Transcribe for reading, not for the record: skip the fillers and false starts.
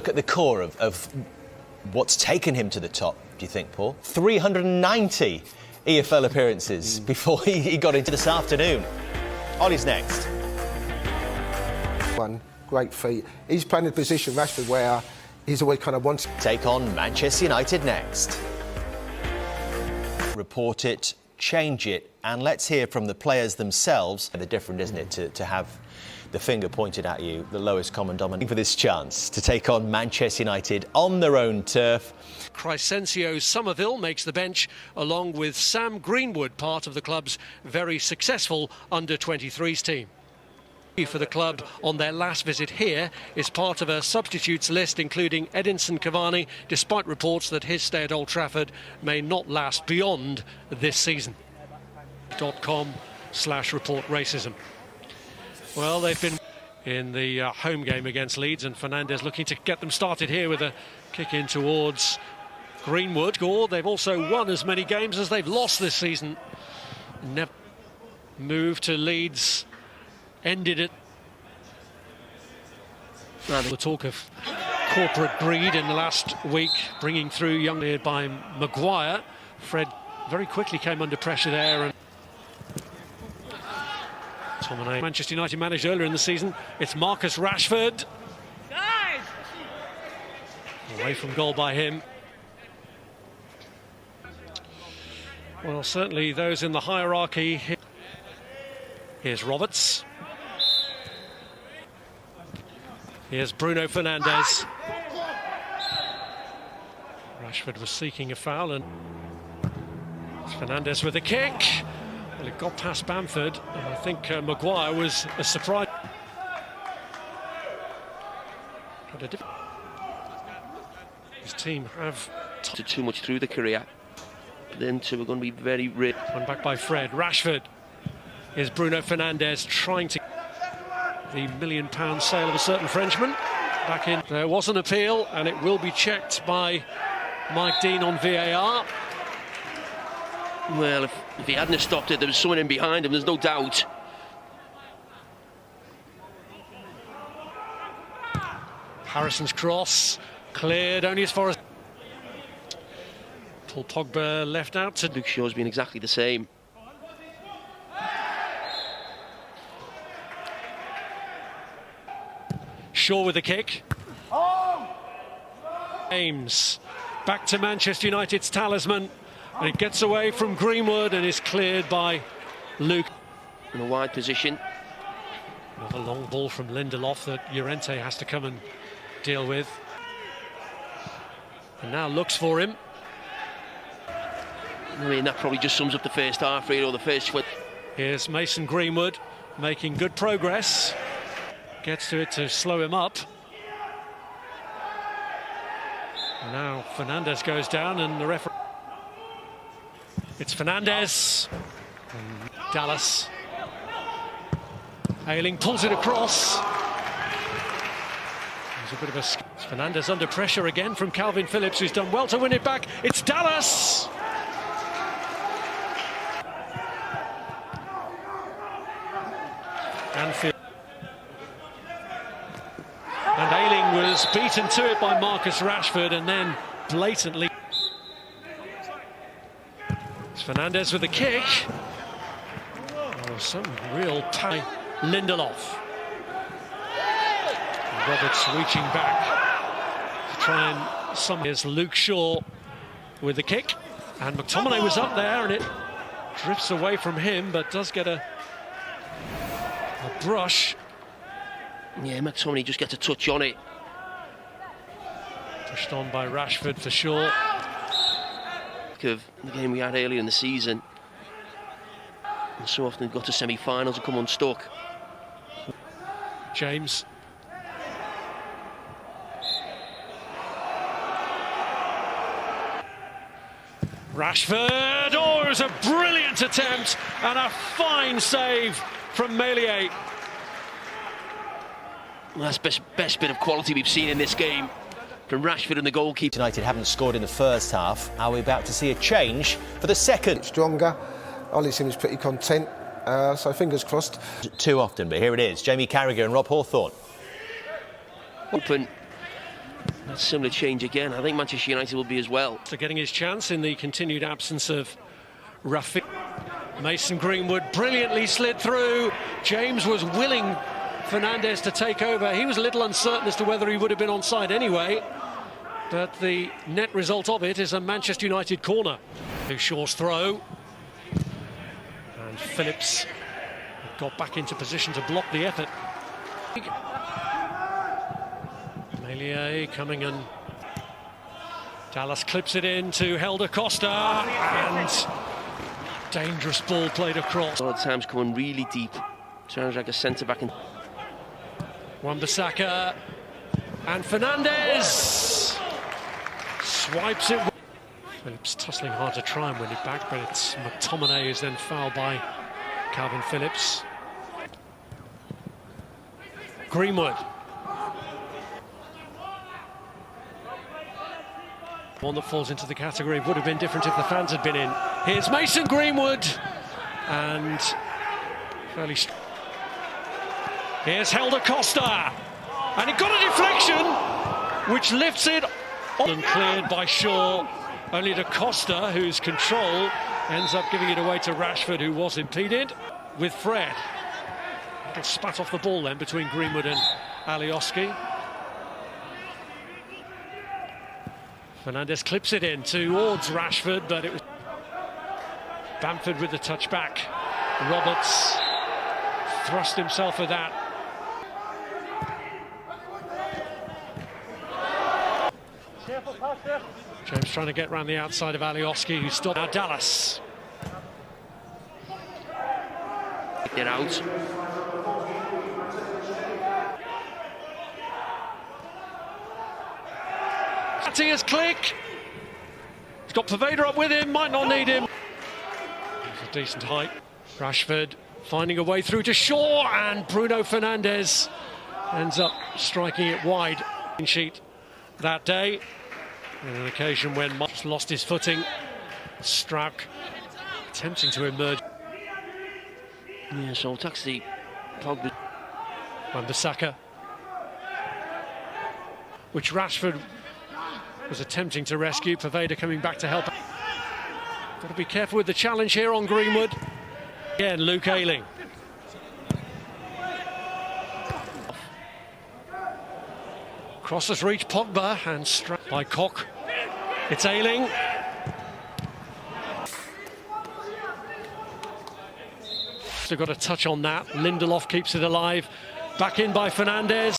Look at the core of what's taken him to the top, do you think, Paul? 390 EFL appearances before he got into this afternoon. Ollie's next. One great feat. He's playing in a position, Rashford, where he's always kind of wanted. Take on Manchester United next. Report it, change it, and let's hear from the players themselves. They're different, isn't it, to have the finger pointed at you, the lowest common denominator, for this chance to take on Manchester United on their own turf. Crescencio Somerville makes the bench along with Sam Greenwood, part of the club's very successful under-23s team. For the club on their last visit here is part of a substitutes list including Edinson Cavani, despite reports that his stay at Old Trafford may not last beyond this season. .com/report racism. Well, they've been in the home game against Leeds, and Fernandes looking to get them started here with a kick in towards Greenwood. Or they've also won as many games as they've lost this season. Never moved to Leeds, ended it. The talk of corporate greed in the last week, bringing through young led by Maguire. Fred very quickly came under pressure there. And Manchester United managed earlier in the season. It's Marcus Rashford. Away from goal by him. Well, certainly those in the hierarchy. Here's Roberts. Here's Bruno Fernandes. Rashford was seeking a foul, and it's Fernandes with a kick. Well, it got past Bamford, and I think Maguire was a surprise. His team have too much through the career. Then two are going to be very rich. One back by Fred. Rashford. Here's Bruno Fernandes trying to the £1 million sale of a certain Frenchman. Back in. There was an appeal, and it will be checked by Mike Dean on VAR. Well, if he hadn't stopped it, there was someone in behind him, there's no doubt. Harrison's cross, cleared only as far as... Paul Pogba left out to... Luke Shaw's been exactly the same. Shaw with the kick. James, back to Manchester United's talisman. And it gets away from Greenwood and is cleared by Luke. In a wide position. Another long ball from Lindelof that Llorente has to come and deal with. And now looks for him. I mean, that probably just sums up the first half, really, or the first foot. Here's Mason Greenwood making good progress. Gets to it to slow him up. Now Fernandes goes down, and the referee... It's Fernandes. And Dallas. Ayling pulls it across. There's a bit of a... Fernandes under pressure again from Calvin Phillips, who's done well to win it back. It's Dallas! And Ayling was beaten to it by Marcus Rashford, and then blatantly... It's Fernandes with the kick. Oh, some real power. Lindelof. Roberts reaching back to try and sum. Here's Luke Shaw with the kick, and McTominay was up there, and it drifts away from him, but does get a brush. Yeah, McTominay just gets a touch on it. Pushed on by Rashford for Shaw. Of the game we had earlier in the season, and so often got to semi-finals and come unstuck. James. Rashford. Oh, it was a brilliant attempt and a fine save from Meslier. Well, that's best bit of quality we've seen in this game from Rashford and the goalkeeper. United haven't scored in the first half. Are we about to see a change for the second? Stronger. Ollie seems pretty content, so fingers crossed. Too often, but here it is. Jamie Carragher and Rob Hawthorne. Open. A similar change again. I think Manchester United will be as well. So getting his chance in the continued absence of Rafi. Mason Greenwood brilliantly slid through. James was willing Fernandes to take over. He was a little uncertain as to whether he would have been onside anyway. But the net result of it is a Manchester United corner. Shaw's throw. And Phillips got back into position to block the effort. Melier coming in. Dallas clips it in to Helder Costa, and dangerous ball played across. A lot of times coming really deep. Sounds like a centre back. Wan Bissaka and Fernandes swipes it. Phillips tussling hard to try and win it back, but it's McTominay who's then fouled by Calvin Phillips. Greenwood. One that falls into the category would have been different if the fans had been in. Here's Mason Greenwood, and fairly. Here's Helder Costa, and it got a deflection, which lifts it and cleared by Shaw. Only to Costa, whose control ends up giving it away to Rashford, who was impeded with Fred. It spat off the ball then between Greenwood and Alioski. Fernandes clips it in towards Rashford, but it was Bamford with the touchback. Roberts thrust himself with that. James trying to get round the outside of Alioski, who stopped. Now Dallas. Get out. Matthias Click. He's got Poveda up with him, might not need him. He's a decent height. Rashford finding a way through to Shaw, and Bruno Fernandes ends up striking it wide. Sheet that day, on an occasion when Mark lost his footing. Struck, attempting to emerge. Yeah, so attacks the Pogba. Wan Bissaka, which Rashford was attempting to rescue. Poveda coming back to help. Got to be careful with the challenge here on Greenwood. Again, Luke Ayling. Crosses reach Pogba and struck by Koch. It's Ayling. Still got a touch on that. Lindelof keeps it alive. Back in by Fernandes.